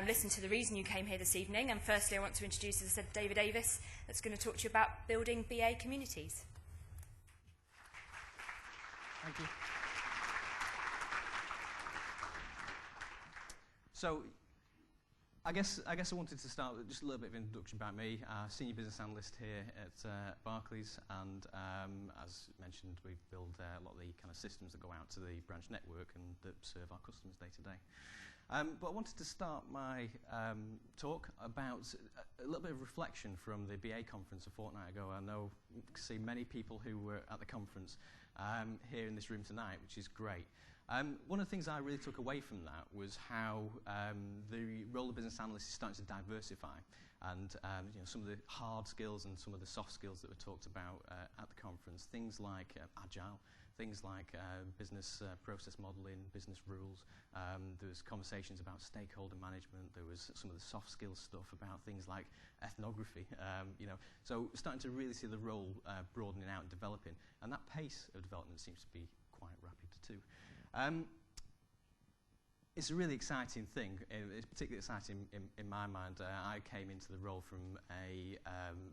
listen to the reason you came here this evening. And firstly, I want to introduce, as I said, David Avis, that's going to talk to you about building BA communities. Thank you. So, I guess I wanted to start with just a little bit of introduction about me. Senior business analyst here at Barclays, and as mentioned, we build a lot of the kind of systems that go out to the branch network and that serve our customers day to day. But I wanted to start my talk about a little bit of reflection from the BA conference a fortnight ago. I know you can see many people who were at the conference here in this room tonight, which is great. One of the things I really took away from that was how the role of business analyst is starting to diversify, and some of the hard skills and some of the soft skills that were talked about at the conference, things like agile, things like business process modeling, business rules. There was conversations about stakeholder management. There was some of the soft skills stuff about things like ethnography. So starting to really see the role broadening out and developing, and that pace of development seems to be quite rapid too. It's a really exciting thing. It's particularly exciting in my mind. I came into the role from a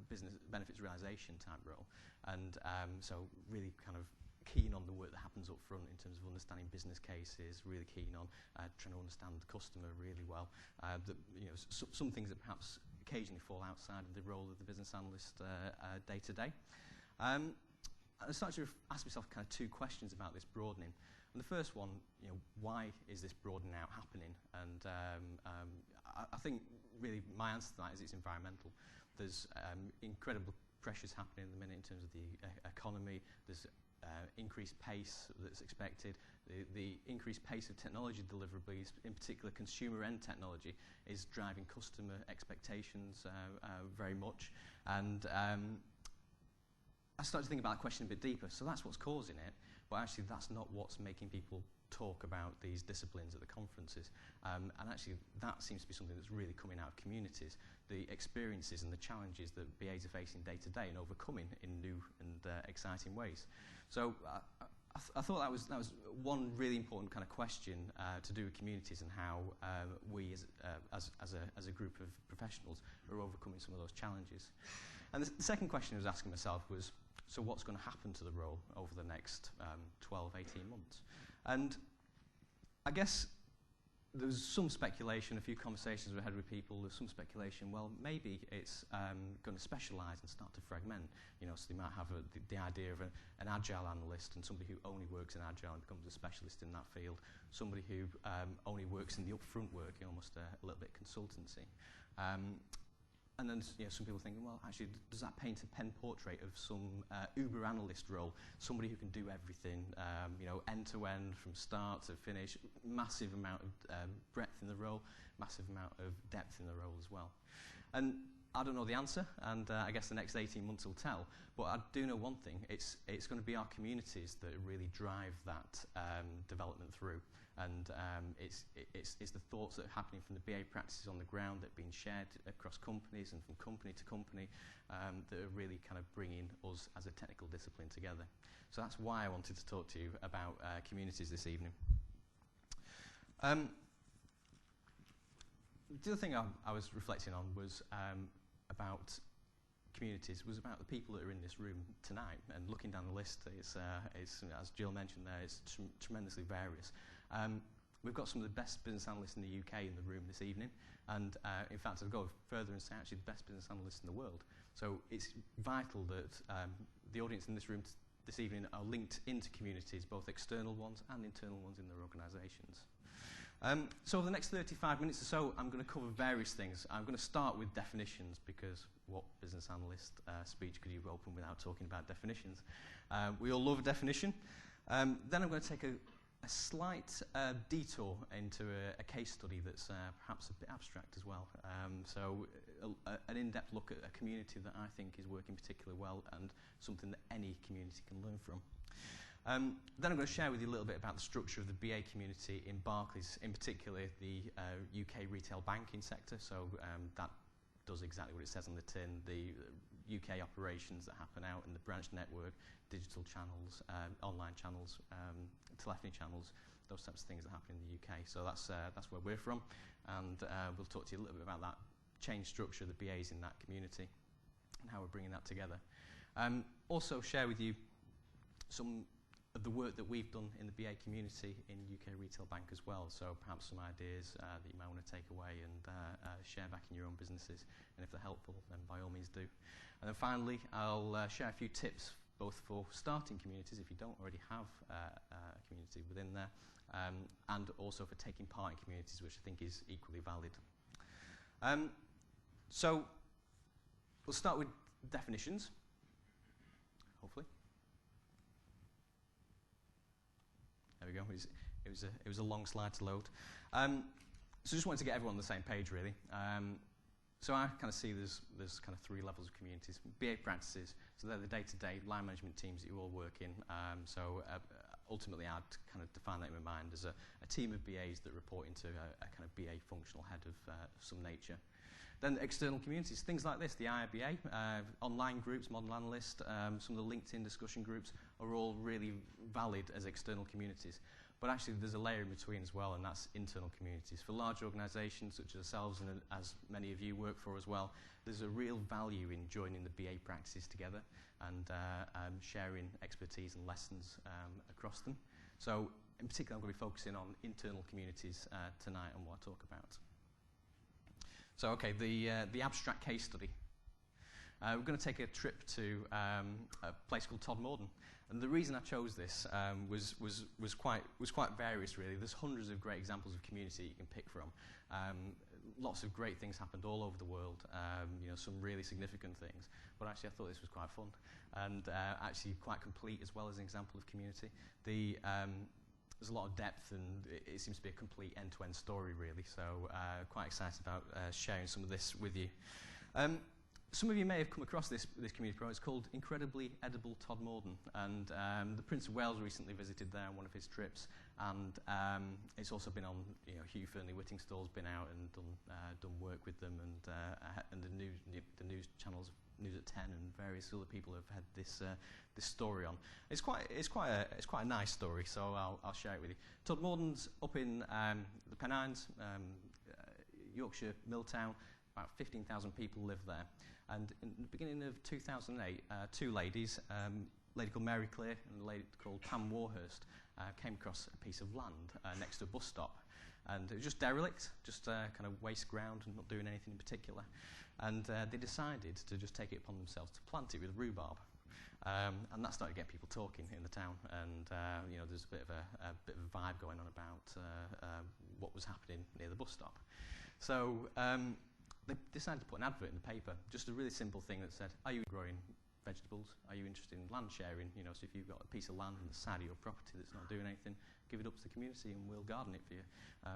business benefits realisation type role, and so really kind of keen on the work that happens up front in terms of understanding business cases, really keen on trying to understand the customer really well. Some things that perhaps occasionally fall outside of the role of the business analyst day to day. I started to ask myself kind of two questions about this broadening. And the first one, why is this broadening out happening? And I think really my answer to that is it's environmental. There's incredible pressures happening at the minute in terms of the economy. There's increased pace that's expected. The increased pace of technology deliverables, in particular consumer end technology, is driving customer expectations very much. And I started to think about that question a bit deeper. So that's what's causing it. But actually, that's not what's making people talk about these disciplines at the conferences. And actually, that seems to be something that's really coming out of communities, the experiences and the challenges that BAs are facing day to day and overcoming in new and exciting ways. So I thought that was one really important kind of question to do with communities and how we as a group of professionals are overcoming some of those challenges. And the second question I was asking myself was, so what's going to happen to the role over the next 12, 18 months? And I guess there was some speculation, a few conversations we had with people, there's some speculation, well, maybe it's going to specialise and start to fragment. So they might have the idea of an agile analyst and somebody who only works in agile and becomes a specialist in that field, somebody who only works in the upfront work, almost a little bit consultancy. And then some people thinking, well, actually, does that paint a pen portrait of some uber analyst role, somebody who can do everything, end to end from start to finish, massive amount of breadth in the role, massive amount of depth in the role as well. And I don't know the answer, and I guess the next 18 months will tell. But I do know one thing: it's going to be our communities that really drive that development through. And it's the thoughts that are happening from the BA practices on the ground that are being shared across companies and from company to company that are really kind of bringing us as a technical discipline together. So that's why I wanted to talk to you about communities this evening. The other thing I was reflecting on was about communities, was about the people that are in this room tonight. And looking down the list, it's as Jill mentioned there, it's tremendously various. We've got some of the best business analysts in the UK in the room this evening, and in fact I'd go further and say actually the best business analysts in the world. So it's vital that the audience in this room this evening are linked into communities, both external ones and internal ones in their organisations. So over the next 35 minutes or so, I'm going to cover various things. I'm going to start with definitions, because what business analyst speech could you open without talking about definitions? We all love a definition. Then I'm going to take a slight detour into a case study that's perhaps a bit abstract as well. So an in-depth look at a community that I think is working particularly well and something that any community can learn from. Then I'm going to share with you a little bit about the structure of the BA community in Barclays, in particular the UK retail banking sector. So that does exactly what it says on the tin, the UK operations that happen out in the branch network, digital channels, online channels, telephony channels, those types of things that happen in the UK. So that's where we're from, and we'll talk to you a little bit about that change structure, the BAs in that community, and how we're bringing that together. Also share with you some of the work that we've done in the BA community in UK Retail Bank as well, so perhaps some ideas that you might want to take away and share back in your own businesses, and if they're helpful, then by all means do. And then finally, I'll share a few tips both for starting communities, if you don't already have a community within there, and also for taking part in communities, which I think is equally valid. So we'll start with definitions, hopefully. There we go. It was a long slide to load. So just wanted to get everyone on the same page, really. So I kind of see there's kind of three levels of communities. BA practices, so they're the day-to-day line management teams that you all work in. Ultimately, I'd kind of define that in my mind as a team of BAs that report into a kind of BA functional head of some nature. Then external communities, things like this, the IIBA, online groups, Model Analyst, some of the LinkedIn discussion groups are all really valid as external communities. But actually there's a layer in between as well, and that's internal communities. For large organisations such as ourselves, and as many of you work for as well, there's a real value in joining the BA practices together and sharing expertise and lessons across them. So in particular, I'm going to be focusing on internal communities tonight and what I talk about. So, okay, the abstract case study. We're going to take a trip to a place called Todmorden, and the reason I chose this was quite various, really. There's hundreds of great examples of community you can pick from. Lots of great things happened all over the world. Some really significant things. But actually, I thought this was quite fun and actually quite complete as well as an example of community. There's a lot of depth, and it seems to be a complete end-to-end story, really. So quite excited about sharing some of this with you. Some of you may have come across this community program. It's called Incredibly Edible Todmorden, and the Prince of Wales recently visited there on one of his trips, and it's also been on, Hugh Fearnley-Whittingstall's been out and done work with them, and the news channels, News at 10, and various other people have had this story on. It's quite a nice story, so I'll share it with you. Todmorden's up in the Pennines, Yorkshire, Milltown. About 15,000 people live there. And in the beginning of 2008, two ladies, a lady called Mary Clear and a lady called Pam Warhurst, came across a piece of land next to a bus stop. And it was just derelict, just kind of waste ground and not doing anything in particular. And they decided to just take it upon themselves to plant it with rhubarb. And that started to get people talking in the town, and there's a bit of a vibe going on about what was happening near the bus stop. So they decided to put an advert in the paper, just a really simple thing that said, are you growing vegetables? Are you interested in land sharing? So if you've got a piece of land on the side of your property that's not doing anything, give it up to the community and we'll garden it for you,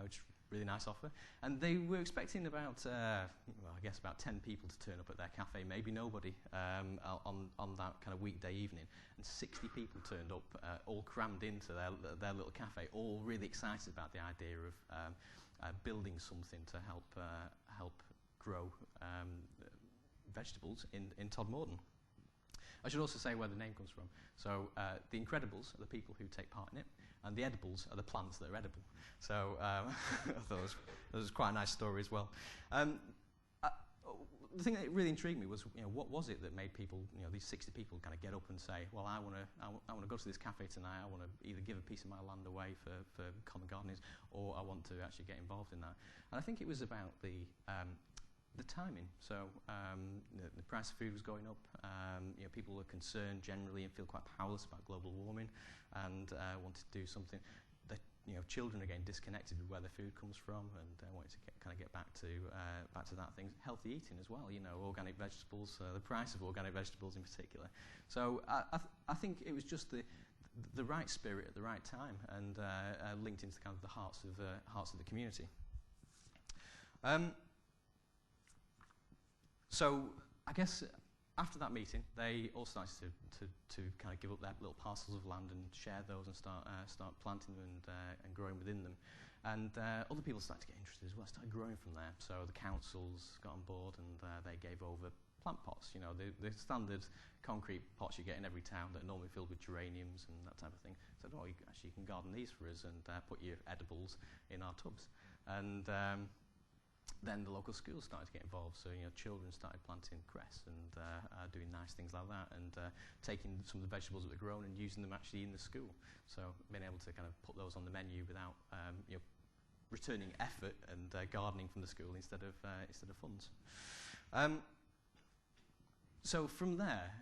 which is a really nice offer. And they were expecting about 10 people to turn up at their cafe, maybe nobody, on that kind of weekday evening. And 60 people turned up, all crammed into their little cafe, all really excited about the idea of building something to help grow vegetables in Todmorden. I should also say where the name comes from. So the Incredibles are the people who take part in it, and the edibles are the plants that are edible. So I thought that was quite a nice story as well. The thing that really intrigued me was, what was it that made people, these 60 people kind of get up and say, well, I want to go to this cafe tonight. I want to either give a piece of my land away for common gardeners, or I want to actually get involved in that. And I think it was about the timing. So the price of food was going up. People were concerned generally and feel quite powerless about global warming, and wanted to do something. Children are getting disconnected with where their food comes from, and wanted to get back to that thing. Healthy eating as well. Organic vegetables, the price of organic vegetables in particular. So I think it was just the right spirit at the right time, and linked into kind of the hearts of the community. So I guess after that meeting, they all started to kind of give up their little parcels of land and share those and start planting them and growing within them. And other people started to get interested as well, started growing from there. So the councils got on board, and they gave over plant pots, you know, the standard concrete pots you get in every town that are normally filled with geraniums and that type of thing. So, oh, you can garden these for us and put your edibles in our tubs. And then the local schools started to get involved. So, you know, children started planting cress and doing nice things like that, and taking some of the vegetables that were grown and using them actually in the school. So, being able to kind of put those on the menu without, you know, returning effort and gardening from the school instead of funds. So from there,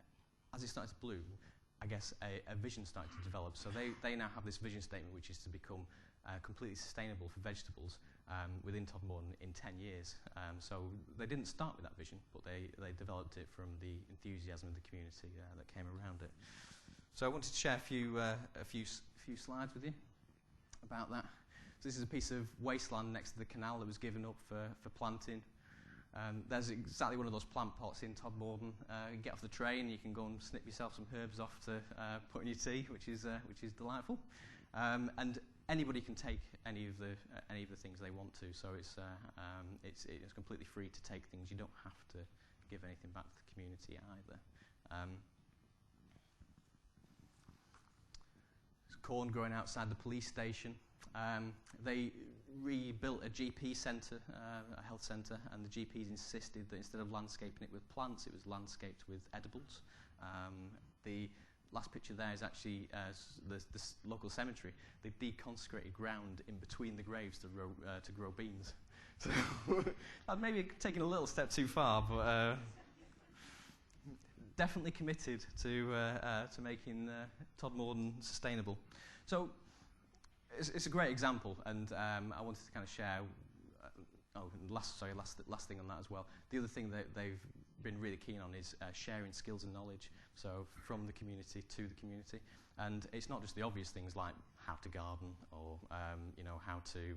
as it started to bloom, I guess a vision started to develop. So they now have this vision statement, which is to become completely sustainable for vegetables within Todmorden in 10 years. So they didn't start with that vision, but they developed it from the enthusiasm of the community that came around it. So I wanted to share a few slides with you about that. So this is a piece of wasteland next to the canal that was given up for planting. There's exactly one of those plant pots in Todmorden. You get off the train, you can go and snip yourself some herbs off to put in your tea, which is delightful. And anybody can take any of the things they want to. So it's completely free to take things. You don't have to give anything back to the community either. There's corn growing outside the police station. They rebuilt a GP centre, a health centre, and the GPs insisted that instead of landscaping it with plants, it was landscaped with edibles. The last picture there is actually the local cemetery. They deconsecrated ground in between the graves to grow beans. So I've maybe taken a little step too far, but definitely committed to making Todmorden sustainable. So it's a great example, and I wanted to kind of share. Last thing on that as well. The other thing that they've been really keen on is sharing skills and knowledge. So from the community to the community, and it's not just the obvious things like how to garden or you know, how to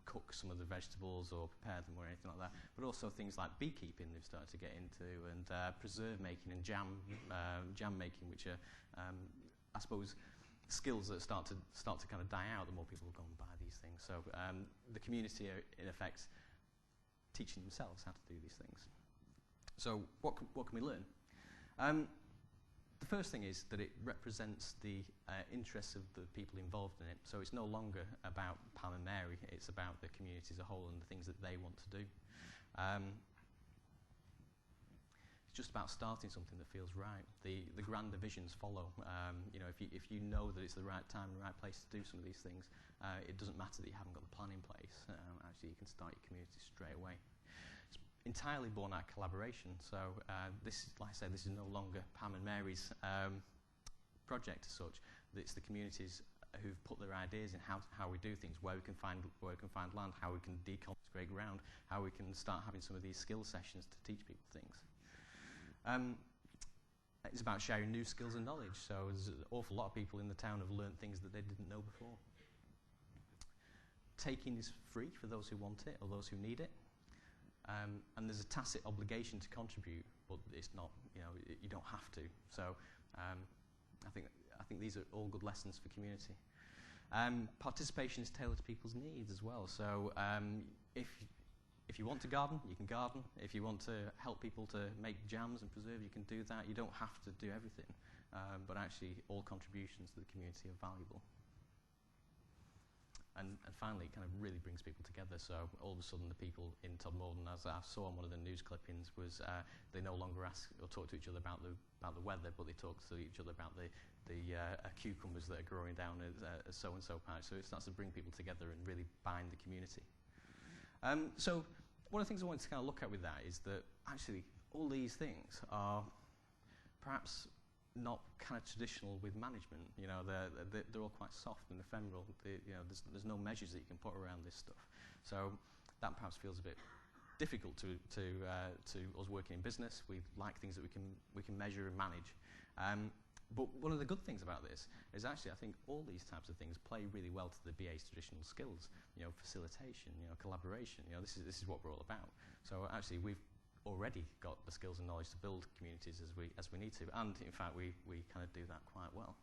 cook some of the vegetables or prepare them or anything like that, but also things like beekeeping they've started to get into, and preserve making and jam making, which are I suppose skills that start to kind of die out the more people go and buy these things. So the community are in effect teaching themselves how to do these things. So what can we learn? The first thing is that it represents the interests of the people involved in it. So it's no longer about Pam and Mary, it's about the community as a whole and the things that they want to do. It's just about starting something that feels right. The grander visions follow. You know, if you know that it's the right time and the right place to do some of these things, it doesn't matter that you haven't got the plan in place. Actually, you can start your community straight away. It's entirely born out of collaboration. So this, like I said, this is no longer Pam and Mary's project as such. It's the communities who've put their ideas in how we do things, where we can find land, how we can deconsecrate ground, how we can start having some of these skill sessions to teach people things. It's about sharing new skills and knowledge. So there's an awful lot of people in the town have learned things that they didn't know before. Taking is free for those who want it or those who need it. And there's a tacit obligation to contribute, but it's not, you know, you don't have to. So I think these are all good lessons for community. Participation is tailored to people's needs as well. So if you want to garden, you can garden. If you want to help people to make jams and preserve, you can do that. You don't have to do everything, but actually all contributions to the community are valuable. And finally, it kind of really brings people together. So all of a sudden, the people in Todmorden, as I saw on one of the news clippings, was they no longer ask or talk to each other about the weather, but they talk to each other about the cucumbers that are growing down at so-and-so patch. So it starts to bring people together and really bind the community. So one of the things I wanted to kind of look at with that is that actually all these things are perhaps not kind of traditional with management. You know, they're all quite soft and ephemeral. You know, there's no measures that you can put around this stuff. So that perhaps feels a bit difficult to us working in business. We like things that we can measure and manage. But one of the good things about this is actually I think all these types of things play really well to the BA's traditional skills. You know, facilitation, you know, collaboration. You know, this is what we're all about. So actually we've already got the skills and knowledge to build communities as we need to, and in fact we kind of do that quite well.